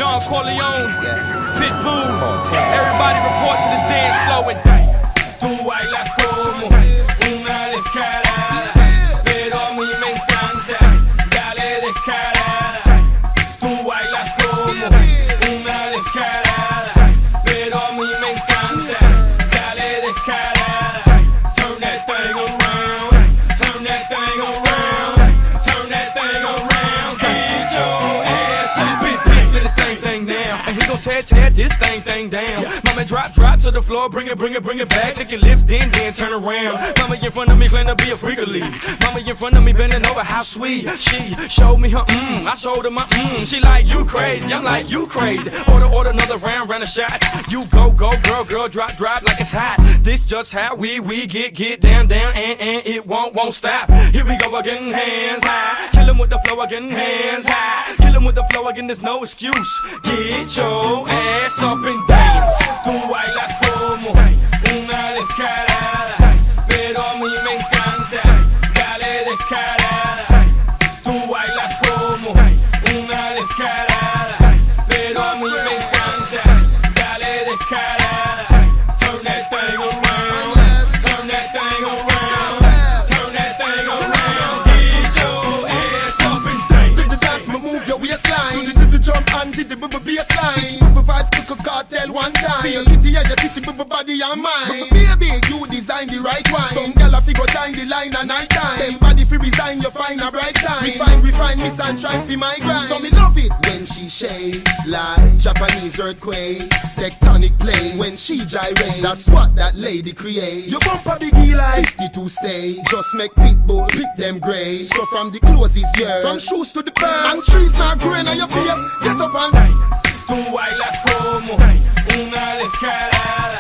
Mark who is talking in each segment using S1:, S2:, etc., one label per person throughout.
S1: Don Corleone, Pitbull. Everybody report to the dance floor and dance. Tú bailas como una descarada, pero a mí me encanta. Dale descarada. Tú bailas como una descarada, pero a mí me encanta. Dale descarada. Turn that thing around. Turn that thing around. Turn that thing around. Get your ass up. Big pips in the same thing now. And he gon' tear this thing down. Mama drop to the floor, bring it back. Lick your lips, then turn around. Mama in front of me, claim to be a freak of lead. Mama in front of me, bending over, how sweet. She showed me her I showed her my She like, you crazy, I'm like, you crazy. Order another round of shots. You go, girl, drop like it's hot. This just how we get down, and it won't stop. Here we go again, hands high. Kill him with the flow again, hands high. Kill him with the flow again, there's no excuse. Get your ass up and dance. Tú bailas como una descarada, pero a mí me encanta. Dale descarada. Tú bailas como una descarada, pero a mí me encanta. Dale descarada. Turn that thing around. Turn that thing around. Turn that thing around. Get your ass up and dance.
S2: Did the dance, move your waistline. Did the jump and did the bassline. Move vibes, cook a cartel one time. See your kitty and your titty, body and mind. Baby, you design the right wine. Some gal a figure time the line at night time. Them body fi resign, you find a bright shine. Refine, miss and try fi my grind. So me love it when she shakes like Japanese earthquakes. Tectonic plates when she gyrates. That's what that lady creates. You bump a biggie like 52 stage. Just make Pitbull pick them grades. So from the clothes is yours, from shoes to the pants. And trees not growing on your face. Get up and dance.
S1: Tú bailas como una descarada,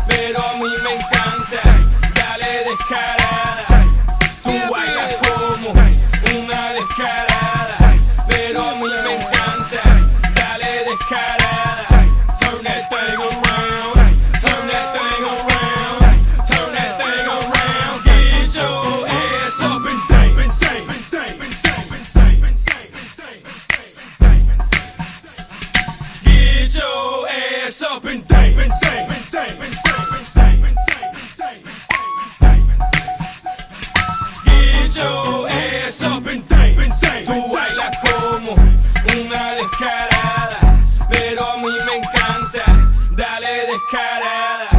S1: pero a mí me encanta. Dale descarada. Tú bailas como una descarada, pero a mí me encanta. Dale descarada. Turn that thing around. Turn that thing around. Turn that thing around. Get your ass up and dance. Get your ass up and dance. Get your ass up and dance. Tú bailas como una descarada, pero a mí me encanta. Dale descarada.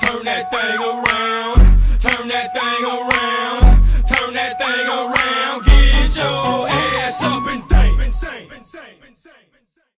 S1: Turn that thing around. Turn that thing around. Turn that thing around. Get your ass up and dance.